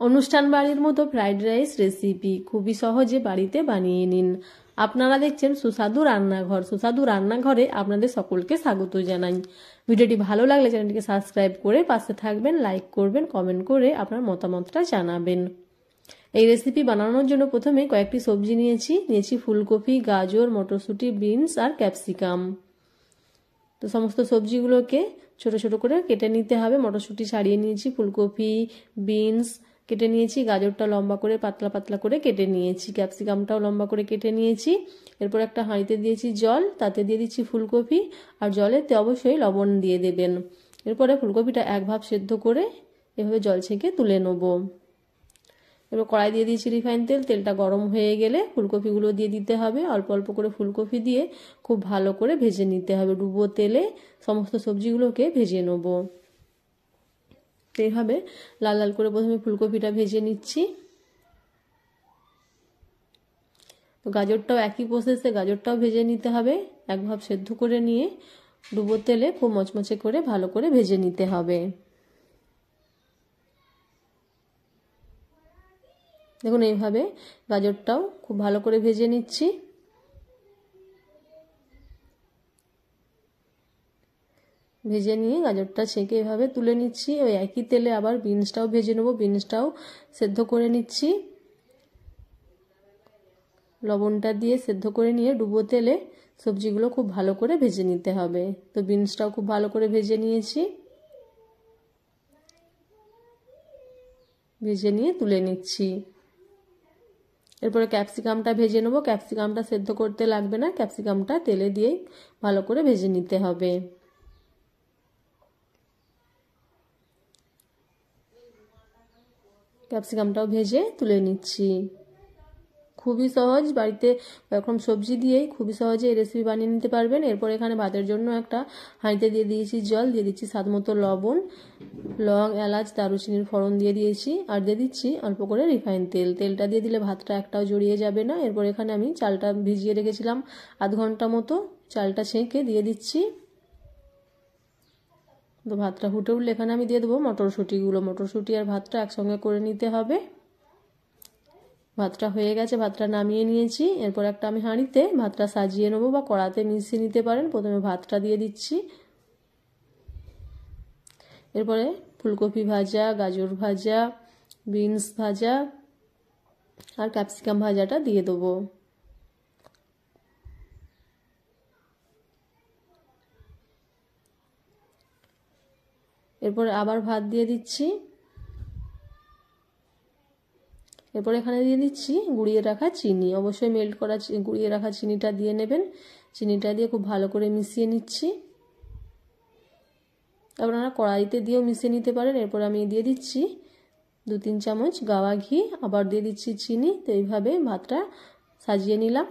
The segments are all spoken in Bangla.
অনুষ্ঠান বাড়ির মতো ফ্রাইড রাইস রেসিপি খুবই সহজে বাড়িতে বানিয়ে নিন। আপনারা দেখছেন সুস্বাদু রান্নাঘর। সুস্বাদু রান্নাঘরে আপনাদের সকলকে স্বাগত জানাই। ভিডিওটি ভালো লাগলে চ্যানেলটিকে সাবস্ক্রাইব করে পাশে থাকবেন, লাইক করবেন, কমেন্ট করে আপনার মতামতটা জানাবেন। এই রেসিপি বানানোর জন্য প্রথমে কয়েকটি সবজি নিয়েছি ফুলকপি, গাজর, মটরশুঁটি, বিনস আর ক্যাপসিকাম। তো সমস্ত সবজিগুলোকে ছোট ছোট করে কেটে নিতে হবে। মটরশুঁটি ছাড়িয়ে নিয়েছি, ফুলকপি, বিনস কেটে নিয়েছি, গাজরটা লম্বা করে পাতলা পাতলা করে কেটে নিয়েছি, ক্যাপসিকামটাও লম্বা করে কেটে নিয়েছি। এরপর একটা হাঁড়িতে দিয়েছি জল, তাতে দিয়ে দিচ্ছি ফুলকপি, আর জলেতে অবশ্যই লবণ দিয়ে দেবেন। এরপরে ফুলকপিটা এক ভাপ সেদ্ধ করে এভাবে জল ছেঁকে তুলে নেব। এবার কড়াই দিয়ে দিয়েছি রিফাইন তেল। তেলটা গরম হয়ে গেলে ফুলকপিগুলো দিয়ে দিতে হবে। অল্প অল্প করে ফুলকপি দিয়ে খুব ভালো করে ভেজে নিতে হবে। ডুবো তেলে সমস্ত সবজিগুলোকে ভেজে নেব। এইভাবে লাল লাল করে প্রথমে ফুলকপিটা ভেজে নিচ্ছি। তো গাজরটাও একই প্রসেসে গাজরটাও ভেজে নিতে হবে। এক ভাপ সেদ্ধ করে নিয়ে ডুবো তেলে খুব মচমচে করে ভালো করে ভেজে নিতে হবে। দেখুন এইভাবে গাজরটাও খুব ভালো করে ভেজে নিচ্ছি। ভেজে নিয়ে গাজরটা ছেঁকে এভাবে তুলে নিচ্ছি। ওই একই তেলে আবার বিনসটাও ভেজে নেব। বিনসটাও সেদ্ধ করে নিচ্ছি। লবণটা দিয়ে সেদ্ধ করে নিয়ে ডুবো তেলে সবজিগুলো খুব ভালো করে ভেজে নিতে হবে। তো বিনসটাও খুব ভালো করে ভেজে নিয়েছি। ভেজে নিয়ে তুলে নিচ্ছি। এরপরে ক্যাপসিকামটা ভেজে নেব। ক্যাপসিকামটা সেদ্ধ করতে লাগবে না, ক্যাপসিকামটা তেলে দিয়ে ভালো করে ভেজে নিতে হবে। ক্যাপসিকামটাও ভেজে তুলে নিচ্ছি। খুবই সহজ, বাড়িতে এরকম সবজি দিয়েই খুবই সহজে এই রেসিপি বানিয়ে নিতে পারবেন। এরপর এখানে ভাতের জন্য একটা হাঁড়িতে দিয়ে দিয়েছি জল, দিয়ে দিচ্ছি স্বাদ মতো লবণ, লং, এলাচ, দারুচিনির ফোড়ন দিয়ে দিয়েছি, আর দিয়ে দিচ্ছি অল্প করে রিফাইন তেল। তেলটা দিয়ে দিলে ভাতটা একটাও জড়িয়ে যাবে না। এরপর এখানে আমি চালটা ভিজিয়ে রেখেছিলাম আধ ঘন্টা মতো, চালটা ছেঁকে দিয়ে দিচ্ছি। তো ভাতটা ফুটে উঠলে এখানে আমি দিয়ে দেবো মটরশুঁটিগুলো। মটরশুঁটি আর ভাতটা একসঙ্গে করে নিতে হবে। ভাতটা হয়ে গেছে, ভাতটা নামিয়ে নিয়েছি। এরপর একটা আমি হাঁড়িতে ভাতটা সাজিয়ে নেবো বা কড়াতে মিশিয়ে নিতে পারেন। প্রথমে ভাতটা দিয়ে দিচ্ছি। এরপরে ফুলকপি ভাজা, গাজর ভাজা, বিনস ভাজা আর ক্যাপসিকাম ভাজাটা দিয়ে দেবো। এরপরে আবার ভাত দিয়ে দিচ্ছি। এরপর এখানে দিয়ে দিচ্ছি গুঁড়িয়ে রাখা চিনি। অবশ্যই মেল্ট করা গুঁড়িয়ে রাখা চিনিটা দিয়ে নেবেন। চিনিটা দিয়ে খুব ভালো করে মিশিয়ে নিচ্ছি। আপনারা কড়াইতে দিয়েও মিশিয়ে নিতে পারেন। এরপর আমি দিয়ে দিচ্ছি 2-3 চামচ গাওয়া ঘি, আবার দিয়ে দিচ্ছি চিনি। তো এইভাবে ভাতটা সাজিয়ে নিলাম।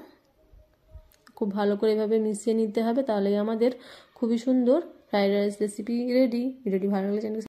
খুব ভালো করে এভাবে মিশিয়ে নিতে হবে, তাহলেই আমাদের খুবই সুন্দর ফ্রাইড রাইস রেসিপি রেডি। ভিডিওটি ভালো লাগলে চ্যানেলকে